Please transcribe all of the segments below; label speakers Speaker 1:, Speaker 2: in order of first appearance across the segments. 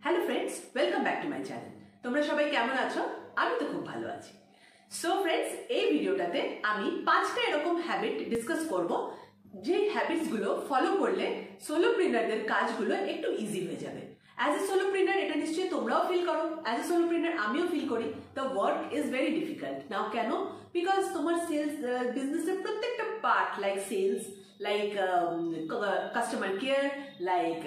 Speaker 1: Hello friends, welcome back to my channel. তোমরা সবাই কেমন আছো? আমি তো খুব ভালো আছি। সো ফ্রেন্ডস, এই ভিডিওটাতে আমি 5টা এরকম হ্যাবিট ডিসকাস করব, যে হ্যাবিটসগুলো ফলো করলে সোলোপ্রেনারদের কাজগুলো একটু ইজি হয়ে যাবে। অ্যাজ এ সোলোপ্রেনার এটা নিশ্চয়ই তোমরাও ফিল করো, অ্যাজ এ সোলোপ্রেনার আমিও ফিল করি। The work is very difficult. Now কেন? বিকজ তোমার সেলস বিজনেসের প্রত্যেকটা part, like sales, like customer care, like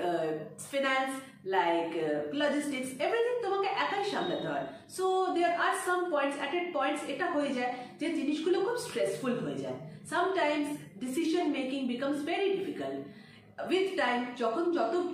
Speaker 1: finance, like logistics, everything তোমাকে একাই সামলাতে হয়। So there are some points at points এটা হয়ে যায় যে জিনিসগুলো খুব স্ট্রেসফুল হয়ে যায়। sometimes decision making becomes very difficult with time। যখন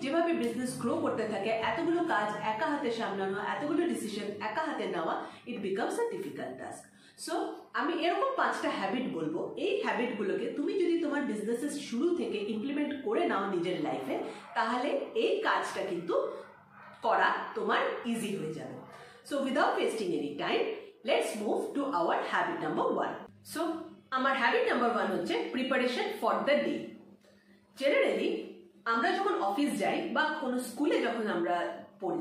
Speaker 1: যেভাবে বিজনেস গ্রো করতে থাকে, এতগুলো কাজ একা হাতে সামলানো, এতগুলো ডিসিশন একা হাতে নেওয়া, it becomes a difficult task। So আমি এরকম 5টা হ্যাবিট বলবো। এই হ্যাবিটগুলোকে তুমি যদি তোমার বিজনেসের শুরু থেকে ইমপ্লিমেন্ট করে নাও নিজের লাইফে, তাহলে এই কাজটা কিন্তু করা তোমার ইজি হয়ে যাবে। So without wasting any time, let's move to our habit number 1। So আমার হ্যাবিট নাম্বার 1 হচ্ছে preparation for the day. Generally আমরা যখন অফিস যাই বা কোনো স্কুলে যখন আমরা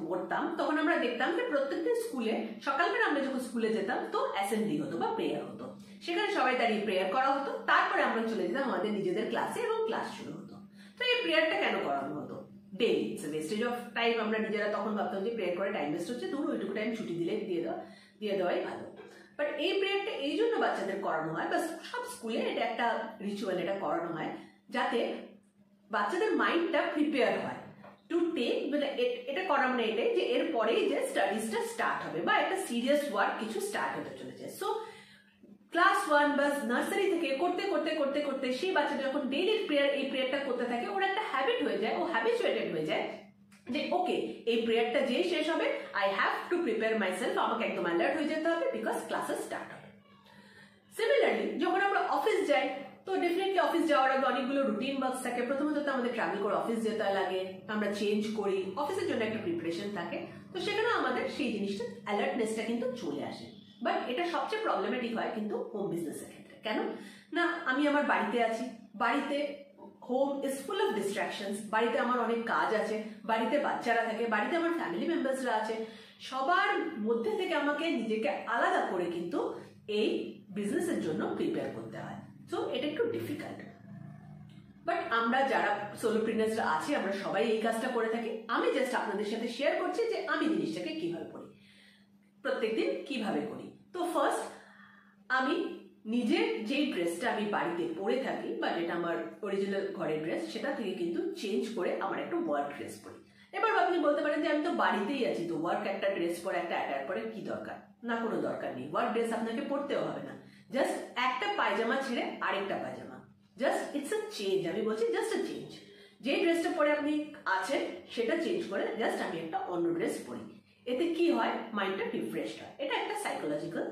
Speaker 1: পড়তাম, তখন আমরা দেখতাম যে প্রত্যেকটা স্কুলে সকালবেলা আমরা যখন স্কুলে যেতাম তো অ্যাসেম্বলি হতো বা প্রেয়ার হতো। সেখানে সবাই দাঁড়িয়ে প্রেয়ার করা হতো, তারপরে আমরা চলে যেতাম আমাদের নিজেদের ক্লাসে এবং ক্লাস শুরু হতো। তো এই প্রেয়ারটা কেন করানো হতো? Daily it's wastage of time. আমরা নিজেরা তখন ভাবতাম যে প্রেয়ার করে টাইম ওয়েস্ট হচ্ছে, ধরো ওইটুকু টাইম ছুটি দিয়ে দেওয়াই ভালো। বাট এই প্রেয়ারটা এই জন্য বাচ্চাদের করানো হয়, বা সব স্কুলে এটা একটা রিচুয়াল, এটা করানো হয় যাতে বাচ্চাদের মাইন্ডটা প্রিপেয়ার হয় টু টেক, মানে এটা করা মানে এটাই যে এরপরেই যে স্টাডিজটা স্টার্ট হবে বা একটা সিরিয়াস ওয়ার্ক কিছু স্টার্ট হতে চলেছে। সো ক্লাস 1 বা নার্সারি থেকে করতে করতে করতে করতে সেই বাচ্চাটা যখন ডেইলি এই প্রেয়ারটা করতে থাকে, ওর একটা হ্যাবিট হয়ে যায়, ও হ্যাবিচুয়েটেড হয়ে যায় যে ওকে, এই প্রেয়ারটা যেই শেষ হবে, I have to prepare myself, আমাকে একদম অ্যালার্ট হয়ে যেতে হবে, বিকজ ক্লাসেস স্টার্ট হবে। সিমিলারলি যখন আমরা অফিস যাই, তো ডেফিনেটলি অফিস যাওয়ার আগে অনেকগুলো রুটিন ওয়ার্কস থাকে। প্রথমত তো আমাদের ট্রাভেল করে অফিস যেতে লাগে, আমরা চেঞ্জ করি, অফিসের জন্য একটা প্রিপারেশন থাকে। তো সেখানে আমাদের সেই জিনিসটা অ্যালার্টনেসটা কিন্তু চলে আসে। বাট এটা সবচেয়ে প্রবলেমেটিক হয় কিন্তু হোম বিজনেসের ক্ষেত্রে। কেন না? আমি আমার বাড়িতে আছি, বাড়িতে home is full of distractions, বাড়িতে আমার অনেক কাজ আছে, বাড়িতে বাচ্চারা থাকে, বাড়িতে আমার ফ্যামিলি মেম্বার্সরা আছে, সবার মধ্যে থেকে আমাকে নিজেকে আলাদা করে কিন্তু এই বিজনেসের জন্য প্রিপেয়ার করতে হয়। সো এটা একটু ডিফিকাল্ট। বাট আমরা যারা সোলোপ্রেনার্সরা আছি, আমরা সবাই এই কাজটা করে থাকি। আমি জাস্ট আপনাদের সাথে শেয়ার করছি যে আমি জিনিসটাকে কিভাবে করি, প্রত্যেকদিন কিভাবে করি। তো ফার্স্ট, আমি নিজের যেই ড্রেসটা আমি বাড়িতে পরে থাকি বা যেটা আমার অরিজিনাল ঘরের ড্রেস, সেটা থেকে কিন্তু চেঞ্জ করে আমার একটা ওয়ার্ক ড্রেস পরি। এবার আপনি বলতে পারেন যে আমি তো বাড়িতেই আছি, তো ওয়ার্ক একটা ড্রেস পরে একটা অ্যাটায়ার পরে কি দরকার? না, কোনো দরকার নেই। ওয়ার্ক ড্রেস আপনাকে পরতেও হবে না, জাস্ট একটা পায়জামা ছেড়ে আরেকটা পায়জামা, জাস্ট ইটস আ চেঞ্জ। আমি বলছি জাস্ট আ চেঞ্জ। যে ড্রেসটা পরে আপনি আছেন সেটা চেঞ্জ করে জাস্ট আমি একটা অন্য ড্রেস পরি। এতে কি হয়? মাইন্ডটা রিফ্রেশড হয়। এটা একটা সাইকোলজিক্যাল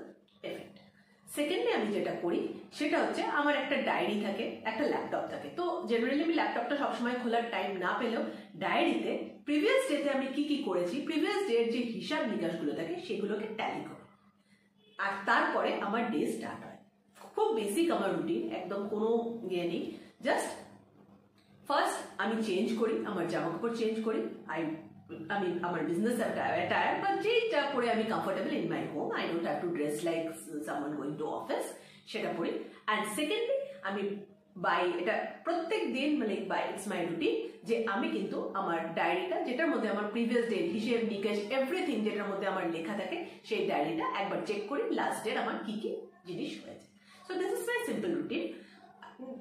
Speaker 1: এফেক্ট। সেকেন্ডলি আমি যেটা করি সেটা হচ্ছে আমার একটা ডায়েরি থাকে, একটা ল্যাপটপ থাকে। তো জেনারেলি আমি ল্যাপটপটা সবসময় খোলার টাইম না পেলেও ডায়েরিতে প্রিভিয়াস ডেতে আমি কি কি করেছি, প্রিভিয়াস ডের যে হিসাব নিকাশগুলো থাকে সেগুলোকে ট্যালি করি, আর তারপরে আমার ডে স্টার্ট হয়। খুব বেসিক আমার রুটিন, একদম কোনো ইয়ে নেই। জাস্ট ফার্স্ট আমি চেঞ্জ করি, আমার জামা কাপড় চেঞ্জ করি, আমি আমার বিজনেস অ্যাটায়ার বা যেটা পরে আমি comfortable in my home, I don't have to dress like someone going to office, সেটা পরি। অ্যান্ড সেকেন্ডলি আমি এটা প্রত্যেক দিন, মানে ইটস মাই রুটিন যে আমি কিন্তু আমার ডায়েরিটা, যেটার মধ্যে আমার প্রিভিয়াস ডে হিসেব নিকাশ এভরিথিং যেটার মধ্যে আমার লেখা থাকে, সেই ডায়েরিটা একবার চেক করি লাস্ট ডের আমার কি কি জিনিস হয়েছে। So this is my simple routine.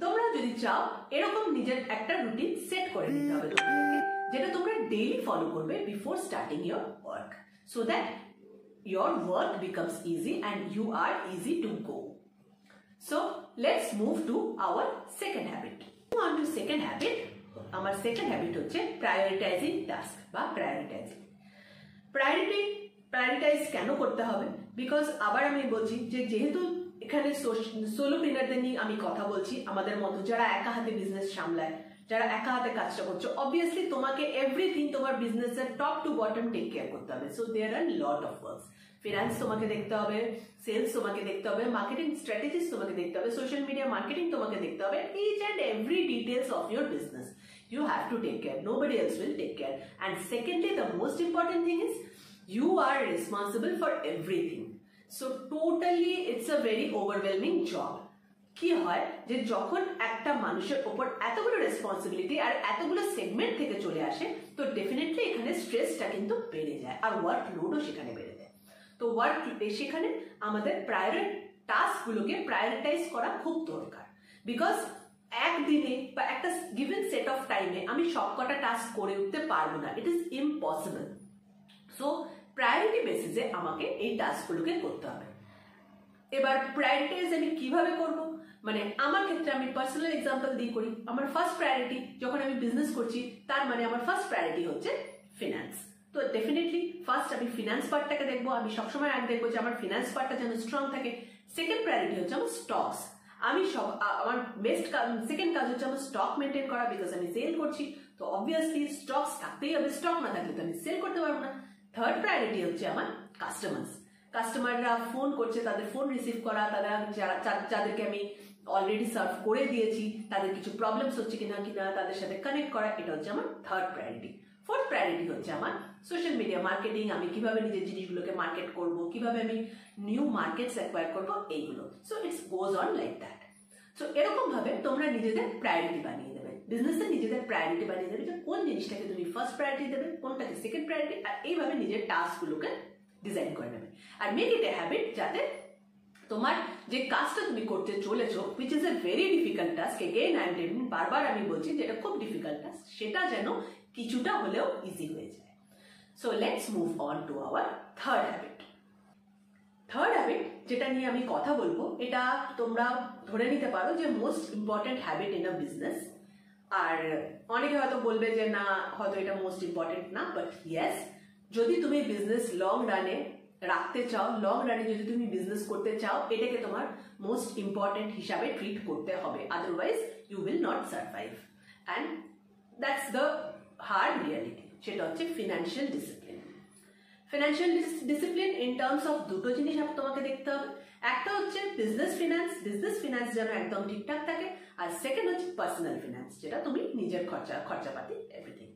Speaker 1: তোমরা যদি চাও এরকম নিজের একটা রুটিন সেট করে নিতে হবে তোমাদেরকে, যেটা তোমরা ডেইলি ফলো করবে before starting your work, so that your work becomes easy and you are easy to go. So let's move to our second habit. On to second habit, our second habit হচ্ছে prioritizing task বা prioritizing. Prioritize কেন করতে হবে? Because আবার আমি বলছি যে যেহেতু এখানে সোলোপ্রেনারদের নিয়ে আমি কথা বলছি, আমাদের মতো যারা একা হাতে বিজনেস সামলায়, যারা একা হাতে কাজটা করছো, অবভিয়াসলি তোমাকে এভরিথিং তোমার বিজনেসের top to bottom take care করতে হবে। So there are lot of works. Finance তোমাকে দেখতে হবে, সেলস তোমাকে দেখতে হবে, মার্কেটিং স্ট্র্যাটেজিস তোমাকে দেখতে হবে, সোশ্যাল মিডিয়া মার্কেটিং তোমাকে দেখতে হবে, each and every details of your business. You have to take care. Nobody else will take care. And secondly, the most important thing is you are responsible for everything. So totally it's a very overwhelming job. কি হয় যে যখন একটা মানুষের উপর এতগুলো responsibility আর এতগুলো segment থেকে চলে আসে, তো ডেফিনেটলি এখানে স্ট্রেসটা কিন্তু বেড়ে যায় আর ওয়ার্কলোডও সেখানে বেড়ে যায়। তো সেখানে আমাদের টাস্কগুলোকে প্রায়োরিটাইজ করা খুব দরকার। বিকজ একদিনে বা একটা গিভেন সেট অফ টাইমে আমি সবকটা টাস্ক করে উঠতে পারবো না, it is impossible. So priority বেসিসে আমাকে এই টাস্কগুলোকে করতে হবে। এবার প্রায়োরিটাইজ আমি কিভাবে করব, মানে আমার ক্ষেত্রে আমি পার্সোনাল এক্সাম্পল দিয়ে করি। আমার ফার্স্ট প্রায়োরিটি যখন আমি বিজনেস করছি, তার মানে আমার ফার্স্ট প্রায়োরিটি হচ্ছে ফিনান্স। তো ডেফিনেটলি ফার্স্ট আমি ফিনান্স পার্টটাকে দেখবো, আমি সবসময় দেখবো যে আমার ফিনান্স পার্টটা যেন স্ট্রং থাকে। সেকেন্ড প্রায়োরিটি হচ্ছে আমার স্টকস, আমার সেকেন্ড কাজ হচ্ছে আমার স্টক মেনটেন করা, বিকজ আমি সেল করছি। তো অবভিয়াসলি স্টকস থাকতেই হবে, স্টক না থাকলে তো আমি সেল করতে পারবো না। থার্ড প্রায়োরিটি হচ্ছে আমার কাস্টমাররা ফোন করছে, তাদের ফোন রিসিভ করা, যাদেরকে আমি অলরেডি সার্ভ করে দিয়েছি, তাদের কিছু প্রবলেমস হচ্ছে কিনা তাদের সাথে কানেক্ট করা, এটা হচ্ছে আমার থার্ড প্রায়োরিটি। ফোর্থ প্রায়োরিটি হচ্ছে আমার সোশ্যাল মিডিয়া মার্কেটিং, আমি কিভাবে নিজের জিনিসগুলোকে মার্কেট করব, কিভাবে আমি নিউ মার্কেটস অ্যাকোয়ার করবো, এইগুলো। So it's goes on like that. So এরকম ভাবে তোমরা নিজেদের প্রায়োরিটি বানিয়ে দেবে, বিজনেসে নিজেদের প্রায়োরিটি বানিয়ে দেবে যে কোন জিনিসটাকে তুমি ফার্স্ট প্রায়োরিটি দেবে, কোনটাকে সেকেন্ড প্রায়োরিটি, আর এইভাবে নিজের টাস্কগুলোকে ডিজাইন করে নেবে। আর মেক ইট এ হ্যাবিট, যাতে তোমার যে কাজটা তুমি করতে চলেছো, which is a very difficult task, again I am telling, বারবার আমি বলছি যে এটা খুব ডিফিকাল্ট টাস্ক, সেটা যেন কিছুটা হলেও ইজি হয়ে যায়। So let's move on to hour third habit. Third habit যেটা নিয়ে আমি কথা বলবো, এটা তোমরা ধরে নিতে পারো যে most important habit in a business. আর অনেকে হয়তো বলবে যে না, হয়তো এটা মোস্ট ইম্পর্টেন্ট না, বাট ইয়েস, যদি তুমি বিজনেস লং রানে রাখতে চাও, লং রানে যদি তুমি বিজনেস করতে চাও, এটাকে তোমার মোস্ট ইম্পর্টেন্ট হিসাবে ট্রিট করতে হবে, otherwise you will not survive. And that's the hard reality, সেটা হচ্ছে financial discipline. Financial discipline in terms of দুটো জিনিস তোমাকে দেখতে হবে। একটা হচ্ছে বিজনেস ফিনান্স যেন একদম ঠিকঠাক থাকে, আর সেকেন্ড হচ্ছে পার্সোনাল ফিনান্স, যেটা তুমি নিজের খরচাপাতি everything.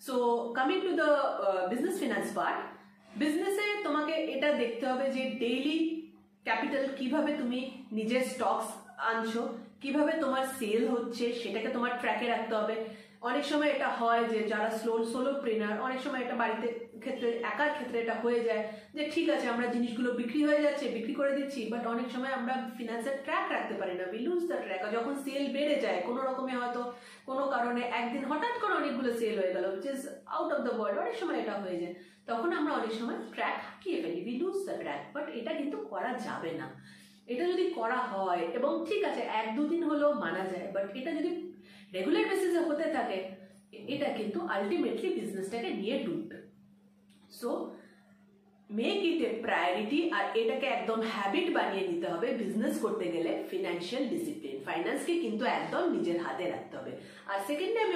Speaker 1: So coming to the business finance part, বিজনেসে তোমাকে এটা দেখতে হবে যে ডেইলি ক্যাপিটাল কিভাবে তুমি নিজের স্টকস আনছো, কিভাবে তোমার সেল হচ্ছে, সেটাকে তোমার ট্র্যাকে রাখতে হবে। অনেক সময় এটা হয় যে যারা সোলোপ্রেনার, অনেক সময় এটা বাড়িতে ক্ষেত্রে, একার ক্ষেত্রে এটা হয়ে যায় যে ঠিক আছে আমরা জিনিসগুলো বিক্রি হয়ে যাচ্ছে, বিক্রি করে দিচ্ছি, বাট অনেক সময় আমরা ফিনান্সের ট্র্যাক রাখতে পারি না, উই লুজ দ্য ট্র্যাক। যখন সেল বেড়ে যায় কোনো রকমে, হয়তো কোনো কারণে একদিন হঠাৎ করে অনেকগুলো সেল হয়ে গেল, which is out of the world, অনেক সময় এটা হয়ে যায়, তখন আমরা অনেক সময় ট্র্যাক হারিয়ে ফেলি, we loose the track. But এটা কিন্তু করা যাবে না। এটা যদি করা হয়, এবং ঠিক আছে এক দুদিন হলেও মানা যায়, বাট এটা যদি রেগুলার বেসিসে হতে থাকে, এটা কিন্তু আলটিমেটলি বিজনেসটাকে নিয়ে ডুববে। So make it a priority, আর এটাকে একদম হ্যাবিট বানিয়ে নিতে হবে বিজনেস করতে গেলে। ফিনান্সিয়াল ডিসিপ্লিন, ফাইন্যান্সকে কিন্তু একদম নিজের হাতে রাখতে হবে। আর সেকেন্ডে আমি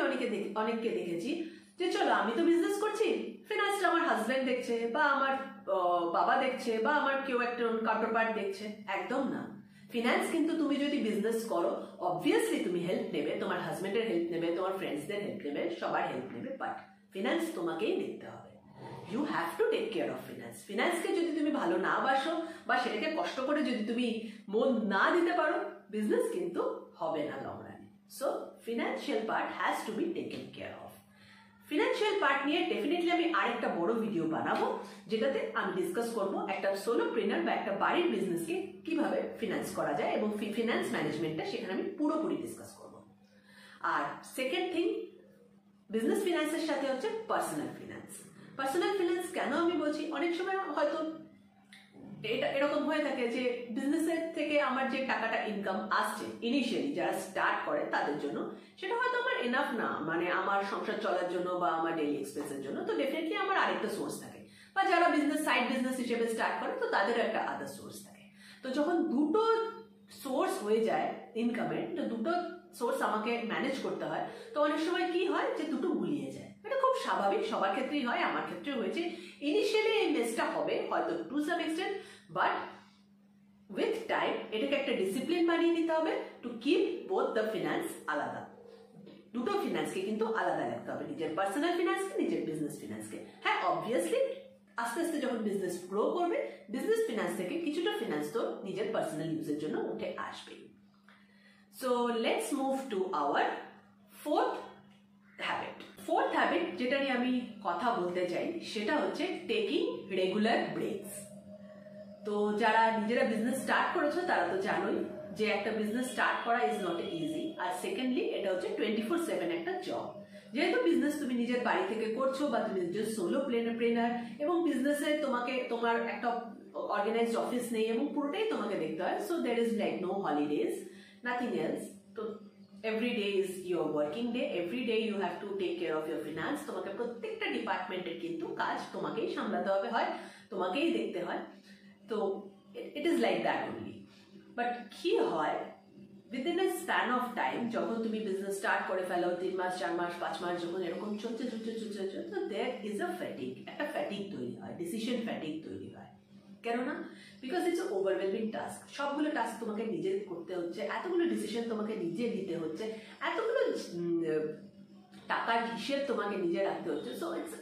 Speaker 1: অনেককে দেখেছি যে চলো আমি তো বিজনেস করছি, ফিনান্সটা আমার হাজব্যান্ড দেখছে, বা আমার বাবা দেখছে, বা আমার কেউ একটা কাউন্টারপার্ট দেখছে। একদম না। ফিনান্স কিন্তু তুমি যদি বিজনেস করো, অবভিয়াসলি তুমি হেল্প নেবে, তোমার হাজব্যান্ডের হেল্প নেবে, তোমার ফ্রেন্ডসদের হেল্প নেবে, সবার হেল্প নেবে, বাট ফিনান্স তোমাকেই দেখতে হবে। You have to take care of finance. ফিনান্সকে যদি তুমি ভালো না বাসো, বা সেটাকে কষ্ট করে যদি তুমি মন না দিতে পারো, বিজনেস কিন্তু হবে না লং রানে। So financial part has to be taken care of. Financial part নিয়ে ডেফিনেটলি আমি আরেকটা বড় ভিডিও বানাবো, যেটাতে আমি ডিসকাস করবো একটা সোলোপ্রেনার বা একটা বাড়ির বিজনেসকে কিভাবে ফিনান্স করা যায়, এবং ফিনান্স ম্যানেজমেন্টটা সেখানে আমি পুরোপুরি ডিসকাস করবো। আর সেকেন্ড থিং, বিজনেস ফিনান্সের সাথে হচ্ছে পার্সোনাল ফিনান্স। পার্সোনাল ফিনান্স কেন আমি বলছি, অনেক সময় হয়তো এটা এরকম হয়ে থাকে যে বিজনেসের থেকে আমার যে টাকাটা ইনকাম আসছে ইনিশিয়ালি যারা স্টার্ট করে তাদের জন্য, সেটা হয়তো আমার এনাফ না, মানে আমার সংসার চলার জন্য বা আমার ডেইলি এক্সপেন্সের জন্য। তো ডেফিনেটলি আমার আরেকটা সোর্স থাকে, বা যারা বিজনেস সাইড বিজনেস হিসেবে স্টার্ট করে, তো তাদেরও একটা আদার সোর্স থাকে। তো যখন দুটো সোর্স হয়ে যায় ইনকামের, তো দুটো সোর্স আমাকে ম্যানেজ করতে হয়, তো অনেক সময় কি হয় যে দুটো গুলিয়ে যায়। এটা খুব স্বাভাবিক, সবার ক্ষেত্রেই হয়, আমার ক্ষেত্রেও হয়েছে। ইনিশিয়ালি এই মেসটা হবে হয়তো to some extent, but with time এটাকে একটা ডিসিপ্লিন বানিয়ে নিতে হবে to keep both the finance আলাদা। দুটো ফিনান্সকে কিন্তু আলাদা রাখতে হবে, নিজের পার্সোনাল ফিনান্সকে, নিজের বিজনেস ফিনান্সকে। হ্যাঁ, অবভিয়াসলি আস্তে আস্তে যখন বিজনেস গ্রো করবে, বিজনেস ফিনান্স থেকে কিছুটা ফিনান্স তো নিজের পার্সোনাল ইউজের জন্য উঠে আসবে। So let's move to our fourth habit. Fourth habit যেটা নিয়ে আমি কথা বলতে চাই সেটা হচ্ছে টেকিং রেগুলার ব্রেকস। তো যারা নিজেরা বিজনেস স্টার্ট করেছো তারা তো জানোই যে একটা বিজনেস স্টার্ট করা ইজ নট ইজি, আর সেকেন্ডলি এটা হচ্ছে 24/7 একটা জব। যেহেতু বিজনেস তুমি নিজের বাড়ি থেকে করছো বা তুমি নিজের সোলো প্রেনার, এবং বিজনেসে তোমার একটা অর্গানাইজড অফিস নেই এবং পুরোটাই তোমাকে দেখতে হয়। So there is like no holidays, nothing else. তো every day is your working day, every day you have to take care of your finance। তোমাকে প্রত্যেকটা ডিপার্টমেন্টের কিন্তু কাজ তোমাকেই সামলাতে হবে, হয় তোমাকেই দেখতে হয়। তো it is like that only. But কি হয়, within a span of time, যখন তুমি বিজনেস স্টার্ট করে ফেলো 3 মাস 4 মাস 5 মাস যখন এরকম চলছে, তো দেয়ার ইজ আ ফ্যাটিক, একটা ফ্যাটিক তৈরি হয়, ডিসিশন ফ্যাটিক তৈরি হয়। কেননা বিকজ ইটস ওভারওয়েলমিং টাস্ক, সবগুলো টাস্ক তোমাকে নিজে করতে হচ্ছে, এতগুলো ডিসিশন তোমাকে নিজে নিতে হচ্ছে, এতগুলো টাকার হিসেব তোমাকে নিজে রাখতে হচ্ছে। সো ইটস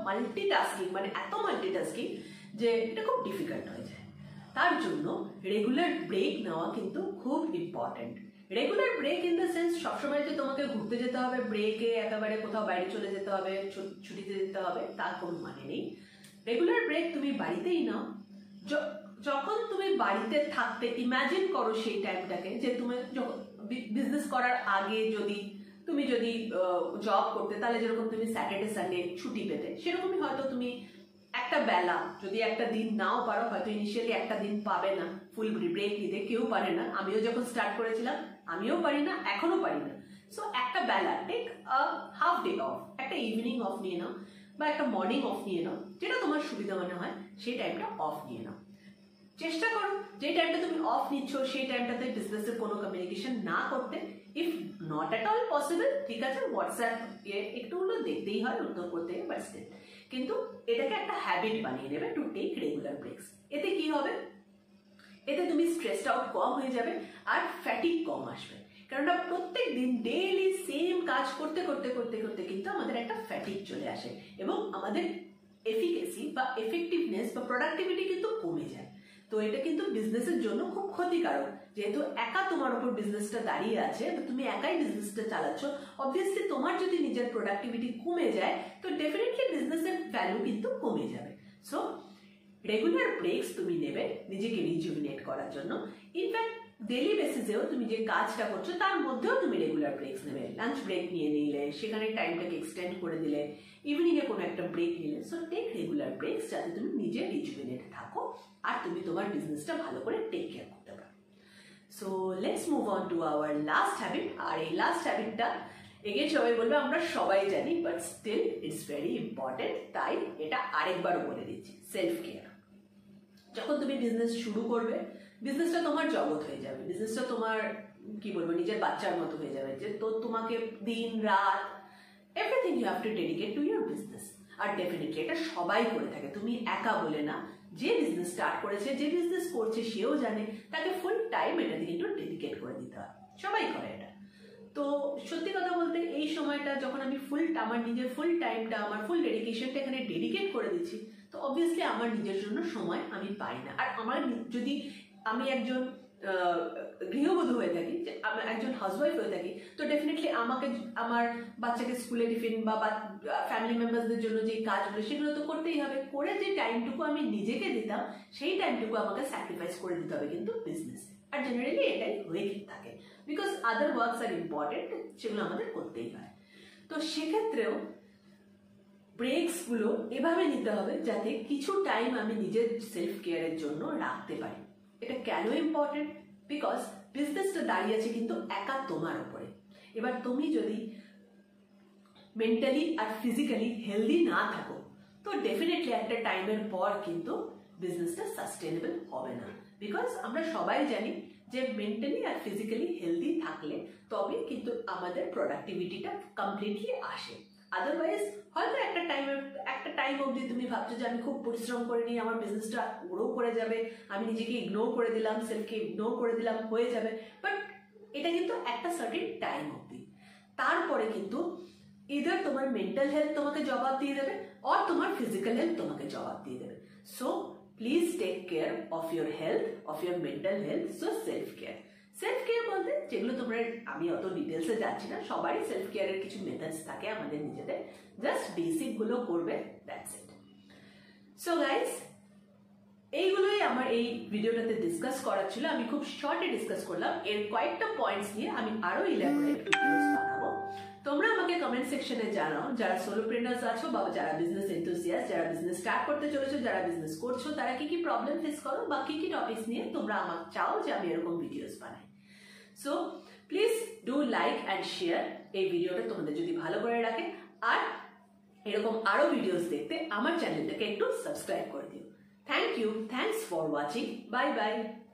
Speaker 1: মাল্টিটাস্কিং, মানে এত মাল্টিটাস্কিং যে এটা খুব ডিফিকাল্ট হয়ে যায়। তার জন্য রেগুলার ব্রেক নেওয়া কিন্তু খুব important. Regular break in the sense সবসময় যে তোমাকে ঘুরতে যেতে হবে, ব্রেকে একেবারে কোথাও বাইরে চলে যেতে হবে, ছুটিতে যেতে হবে, তার কোনো মানে নেই। রেগুলার ব্রেক তুমি বাড়িতেই নাও। যখন তুমি বাড়িতে থাকতে ইমাজিন করো সেই টাইমটাকে, যে তুমি যখন বিজনেস করার আগে তুমি যদি জব করতে, তাহলে যেরকম তুমি স্যাটারডে সানডে ছুটি পেতে, সেরকমই হয়তো তুমি একটা বেলা, যদি একটা দিন নাও পারো, হয়তো ইনিশিয়ালি একটা দিন পাবে না ফুল ব্রেক নিতে, কেউ পারে না। আমিও যখন স্টার্ট করেছিলাম আমিও পারি না, এখনো পারি না। সো একটা বেলা, টেক হাফ ডে অফ, একটা ইভিনিং অফ নিয়ে নাও বা একটা মর্নিং অফ নিয়ে নাও, যেটা তোমার সুবিধা মনে হয় সেই টাইমটা অফ নিয়ে নাও। চেষ্টা করো যে টাইমটা তুমি অফ নিচ্ছ সেই টাইমটাতে বিজনেসের কোনো কমিউনিকেশন না করতে। If not at all possible, ঠিক আছে, হোয়াটসঅ্যাপ একটু হলো দেখতেই হয়, উত্তর করতে হয়, বাট স্টিল কিন্তু এটাকে একটা হ্যাবিট বানিয়ে নেবে টু টেক রেগুলার ব্রেকস। এতে কি হবে, এতে তুমি স্ট্রেসড আউট কম হয়ে যাবে আর ফ্যাটিক কম আসবে। কেননা প্রত্যেক দিন ডেইলি সেম কাজ করতে করতে করতে করতে কিন্তু আমাদের একটা ফ্যাটিক চলে আসে এবং আমাদের এফিকেসি বা এফেক্টিভনেস বা প্রোডাক্টিভিটি কিন্তু কমে যায়। তো এটা কিন্তু বিজনেসের জন্য খুব ক্ষতিকারক। যেহেতু একা তোমার উপর বিজনেসটা দাঁড়িয়ে আছে, তুমি একাই বিজনেসটা চালাচ্ছ, অবভিয়াসলি তোমার যদি নিজের প্রোডাক্টিভিটি কমে যায় তো ডেফিনেটলি বিজনেসের ভ্যালু কিন্তু কমে যাবে। সো রেগুলার ব্রেকস তুমি নেবে নিজেকে রিজুভিনেট করার জন্য। ইনফ্যাক্ট ডেইলি বেসিসেও তুমি যে কাজটা করছো তার মধ্যেও তুমি রেগুলার ব্রেকস নেবে। লাঞ্চ ব্রেক নিয়ে নিলে, সেখানে টাইমটাকে এক্সটেন্ড করে দিলে, ইভিনিংয়ে কোনো একটা ব্রেক নিলে। সো টেক রেগুলার ব্রেকস, যাতে তুমি নিজে রিজুভিনেট থাকো আর তুমি তোমার বিজনেসটা ভালো করে টেক কেয়ার করতে পারো। So let's move on to our last habit. আর এই লাস্ট হ্যাবিটটা এগেন সবাই বলবে আমরা সবাই জানি, but still it's very important, তাই এটা আরেকবারও বলে দিচ্ছি, সেলফ কেয়ার। যখন তুমি বিজনেস শুরু করবে, বিজনেসটা তোমার জগৎ হয়ে যাবে, বিজনেসটা তোমার কি বলবো নিজের বাচ্চার মতো হয়ে যাবে, যে তো তোমাকে দিন রাত everything you have to dedicate to your business. আর ডেফিনেটলি এটা সবাই করে থাকে, তুমি একা বলে না। যে বিজনেস স্টার্ট করেছে, যে বিজনেস করছে সেও জানে তাকে ফুল টাইম এটাতে কিন্তু ডেডিকেট করে দিতে হয়, সবাই করে এটা। তো সত্যি কথা বলতে এই সময়টা যখন আমি আমার নিজের ফুল টাইমটা, আমার ফুল ডেডিকেশনটা এখানে ডেডিকেট করে দিচ্ছি, তো অবভিয়াসলি আমার নিজের জন্য সময় আমি পাই না। আর আমার যদি আমি একজন গৃহবধূ হয়ে থাকি, যে আমি একজন হাউসওয়াইফ হয়ে থাকি, তো ডেফিনেটলি আমাকে আমার বাচ্চাকে স্কুলে টিফিন বা ফ্যামিলি মেম্বারসদের জন্য যে কাজগুলো সেগুলো তো করতেই হবে। করে যে টাইমটুকু আমি নিজেকে দিতাম সেই টাইমটুকু আমাকে স্যাক্রিফাইস করে দিতে হবে কিন্তু বিজনেসে। আর জেনারেলি এটাই হয়ে থাকে, because other works are important, সেগুলো আমাদের করতেই হয়। তো সেক্ষেত্রেও ব্রেকসগুলো এভাবে নিতে হবে যাতে কিছু টাইম আমি নিজের সেলফ কেয়ারের জন্য রাখতে পারি। এটা কেন ইম্পর্টেন্ট? বিকজ বিজনেসটা দাঁড়িয়ে আছে কিন্তু একা তোমার উপরে। এবার তুমি যদি মেন্টালি আর ফিজিক্যালি হেলদি না থাকো, তো ডেফিনেটলি একটা টাইমের পর কিন্তু বিজনেসটা সাস্টেনেবল হবে না। বিকজ আমরা সবাই জানি যে মেন্টালি আর ফিজিক্যালি হেলদি থাকলে তবে কিন্তু আমাদের প্রোডাক্টিভিটিটা কমপ্লিটলি আসে। আদারওয়াইজ হয়তো একটা টাইম অবধি তুমি ভাবছো যে আমি খুব পরিশ্রম করে নিয়ে আমার বিজনেসটা গ্রো করে যাবে, আমি নিজেকে ইগনোর করে দিলাম, সেলফকে ইগনোর করে দিলাম, হয়ে যাবে। বাট এটা কিন্তু একটা সার্টেন টাইম অবধি। তারপরে কিন্তু ইদার তোমার মেন্টাল হেলথ তোমাকে জবাব দিয়ে দেবে আর তোমার ফিজিক্যাল হেলথ তোমাকে জবাব দিয়ে দেবে। So please take care of your health, of your mental health. So self care বলতে যেগুলো তোমরা, আমি অত ডিটেলসে যাচ্ছি না, সবারই সেলফ কেয়ারের কিছু মেথডস থাকে আমাদের নিজেদের, জাস্ট বেসিক গুলো করবে, দ্যাটস ইট। সো গাইস, এইগুলোই আমার এই ভিডিওটাতে ডিসকাস করার ছিল। আমি খুব শর্টে ডিসকাস করলাম, এর কয়েকটা পয়েন্টস নিয়ে আমি আরো ইলাবোরেট ভিডিওস বানাবো। তোমরা আমাকে কমেন্ট সেকশনে জানাও, যারা সোলোপ্রেনার্স আছো বা যারা বিজনেস এনথুসিয়াস্ট, যারা বিজনেস স্টার্ট করতে চলেছো, যারা বিজনেস করছো, তারা কি কি প্রবলেম ফেস করো বা কি কি টপিকস নিয়ে তোমরা আমাকে চাও যে আমি এরকম ভিডিওস বানাই। So please do like and share এই ভিডিওটা তোমাদের যদি ভালো করে রাখে, আর এরকম আরো ভিডিওস দেখতে আমার চ্যানেলটাকে একটু সাবস্ক্রাইব করে দিও। Thank you. Thanks for watching. Bye bye.